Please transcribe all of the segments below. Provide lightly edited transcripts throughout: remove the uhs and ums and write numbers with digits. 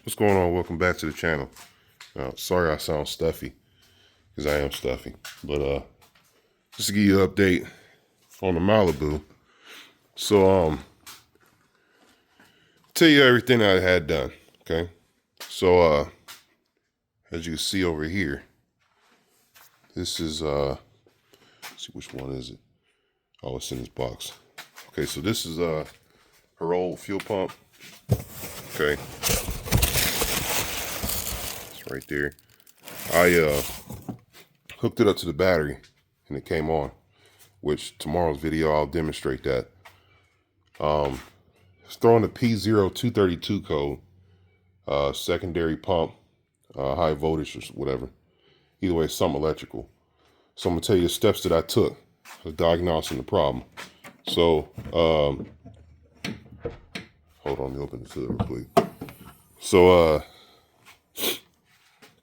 What's going on? Welcome back to the channel. Sorry I sound stuffy, because I am stuffy. But just to give you an update on the Malibu. So tell you everything I had done. Okay. So as you can see over here, this is let's see which one is it. Oh, it's in this box. Okay, so this is her old fuel pump. Okay. It's right there. I hooked it up to the battery and it came on, which tomorrow's video I'll demonstrate that. It's throwing the P0232 code, secondary pump, high voltage or whatever. Either way, it's something electrical. So I'm gonna tell you the steps that I took to diagnosing the problem. So hold on, let me open this hood real quick. So a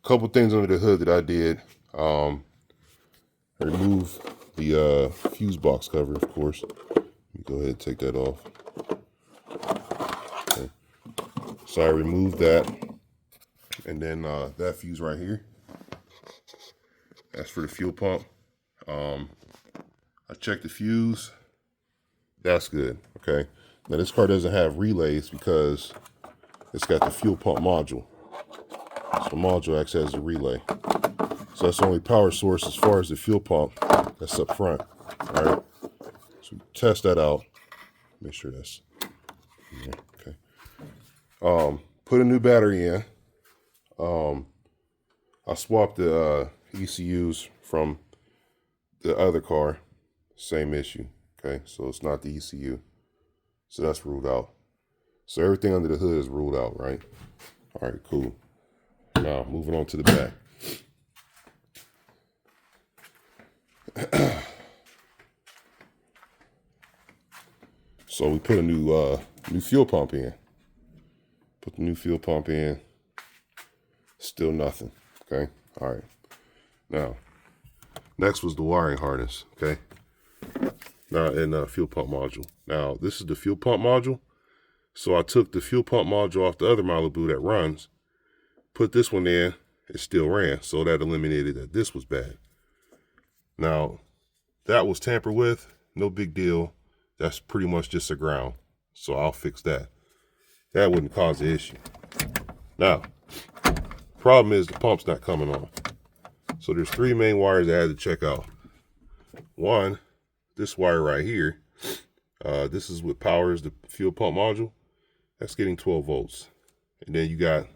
couple things under the hood that I did. I removed the fuse box cover, of course. Let me go ahead and take that off. Okay. So I removed that, and then that fuse right here, that's for the fuel pump. I checked the fuse. That's good. Okay. Now this car doesn't have relays because it's got the fuel pump module. So the module acts as a relay. So that's the only power source as far as the fuel pump that's up front. All right. So test that out. Make sure that's okay. Put a new battery in. I swapped the ECUs from the other car. Same issue. Okay. So it's not the ECU. So that's ruled out. So everything under the hood is ruled out, right? All right, cool. Now moving on to the back. So we put a new fuel pump in. Put the new fuel pump in. Still nothing. Okay. All right. Now, next was the wiring harness. Okay. Now, and fuel pump module. Now, this is the fuel pump module. So I took the fuel pump module off the other Malibu that runs, put this one in, it still ran. So that eliminated that this was bad. Now, that was tampered with. No big deal. That's pretty much just a ground. So I'll fix that. That wouldn't cause the issue. Now, problem is the pump's not coming on. So there's three main wires I had to check out. One, this wire right here. This is what powers the fuel pump module. That's getting 12 volts. And then you got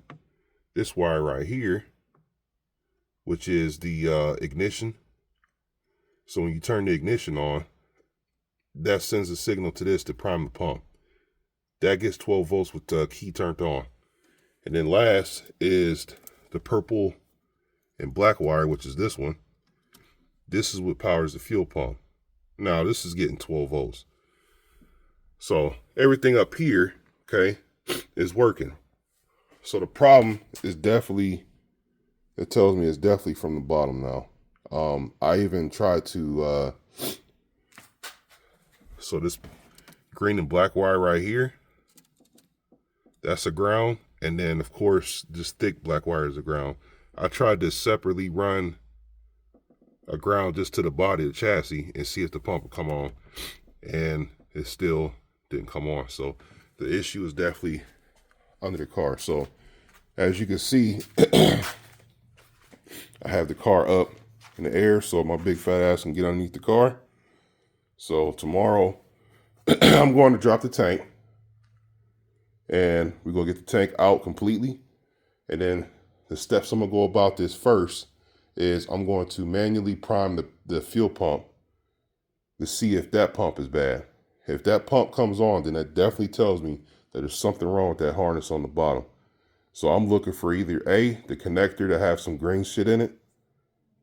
this wire right here, which is the ignition. So when you turn the ignition on, that sends a signal to this to prime the pump. That gets 12 volts with the key turned on. And then last is the purple and black wire, which is this one. This is what powers the fuel pump. Now this is getting 12 volts. So everything up here, okay, is working. So the problem is definitely, it tells me it's definitely from the bottom now. I even tried to, so this green and black wire right here, that's a ground. And then of course, this thick black wire is a ground. I tried to separately run a ground just to the body of the chassis and see if the pump would come on, and it still didn't come on. So the issue is definitely under the car. So as you can see, I have the car up in the air so my big fat ass can get underneath the car. So tomorrow I'm going to drop the tank and we're going to get the tank out completely. And then the steps I'm going to go about this first is I'm going to manually prime the fuel pump to see if that pump is bad. If that pump comes on, then that definitely tells me that there's something wrong with that harness on the bottom. So I'm looking for either A, the connector to have some green shit in it,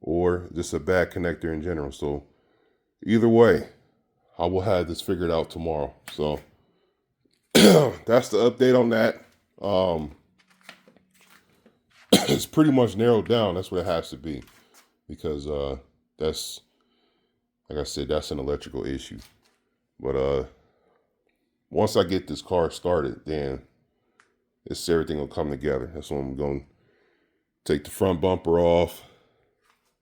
or just a bad connector in general. So either way, I will have this figured out tomorrow. So that's the update on that. It's pretty much narrowed down. That's what it has to be, because that's, like I said, that's an electrical issue. But once I get this car started, then it's everything will come together. That's when I'm going to take the front bumper off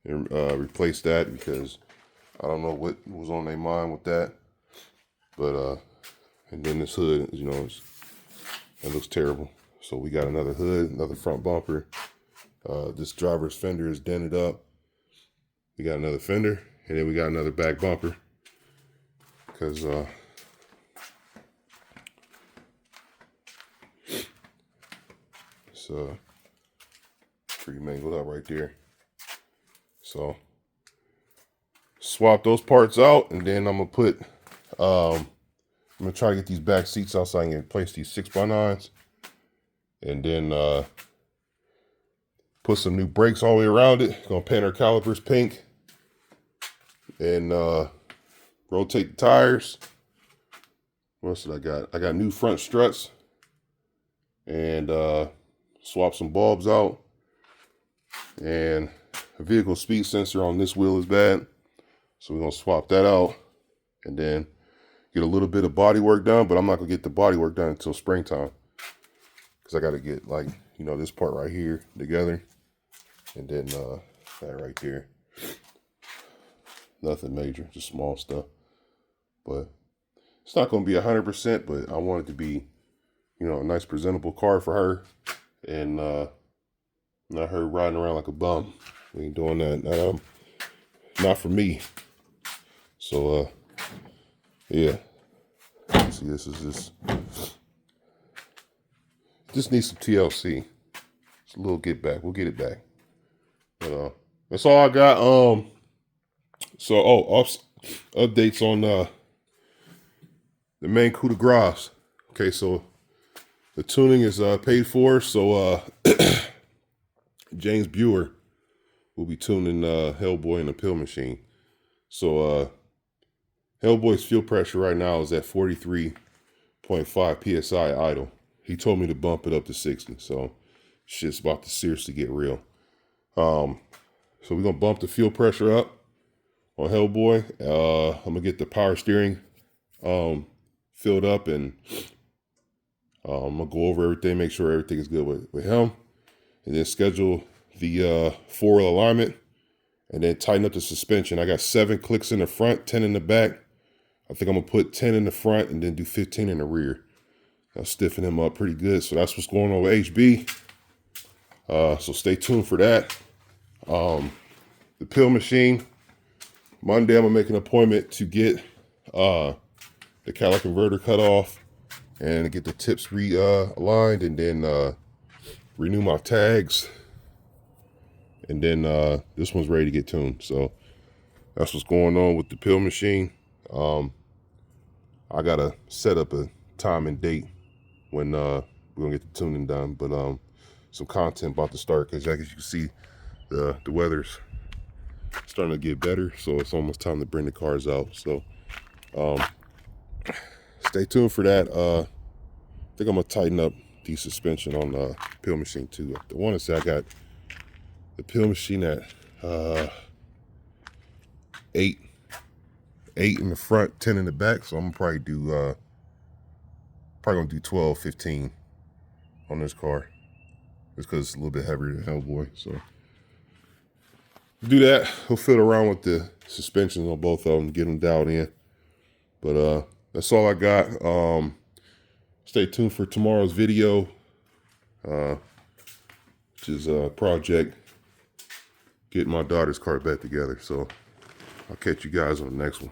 and replace that, because I don't know what was on their mind with that. But and then this hood, you know, it looks terrible. So we got another hood, another front bumper. This driver's fender is dented up. We got another fender, and then we got another back bumper, because it's pretty mangled up right there. So swap those parts out, and then I'm gonna put I'm gonna try to get these back seats out so I can replace these 6x9s, and then put some new brakes all the way around it. Gonna paint our calipers pink, and rotate the tires. What else did I got? I got new front struts, and swap some bulbs out, and a vehicle speed sensor on this wheel is bad, so we're gonna swap that out, and then get a little bit of body work done. But I'm not gonna get the body work done until springtime, because I got to get, like, you know, this part right here together, and then that right there. Nothing major, just small stuff. But it's not going to be 100%, but I want it to be, you know, a nice presentable car for her, and not her riding around like a bum. We ain't doing that. Not for me. So yeah. See, this is just needs some TLC. It's a little get back. We'll get it back. But that's all I got. So updates on the main coup de grace. Okay, so the tuning is paid for. So James Buer will be tuning Hellboy and the pill machine. So Hellboy's fuel pressure right now is at 43.5 psi idle. He told me to bump it up to 60. So shit's about to seriously get real. So we're gonna bump the fuel pressure up on Hellboy. I'm gonna get the power steering filled up, and I'm gonna go over everything, make sure everything is good with him, and then schedule the 4-wheel alignment, and then tighten up the suspension. I got 7 clicks in the front, 10 in the back. I think I'm gonna put 10 in the front and then do 15 in the rear. I'll stiffen him up pretty good. So that's what's going on with HB. So stay tuned for that. The pill machine, Monday I'm gonna make an appointment to get the catalytic converter cut off and get the tips aligned, and then renew my tags, and then this one's ready to get tuned. So that's what's going on with the pill machine. I gotta set up a time and date when we're gonna get the tuning done, but some content about to start, because as you can see, the weather's starting to get better, so it's almost time to bring the cars out. So stay tuned for that. I think I'm gonna tighten up the suspension on the pill machine too. I want to say I got the pill machine at 8 in the front, 10 in the back, so I'm gonna probably do probably gonna do 12, 15 on this car, just because it's a little bit heavier than Hellboy. So do that. We'll fiddle around with the suspensions on both of them, get them dialed in. But that's all I got. Stay tuned for tomorrow's video, which is a project getting my daughter's car back together. So I'll catch you guys on the next one.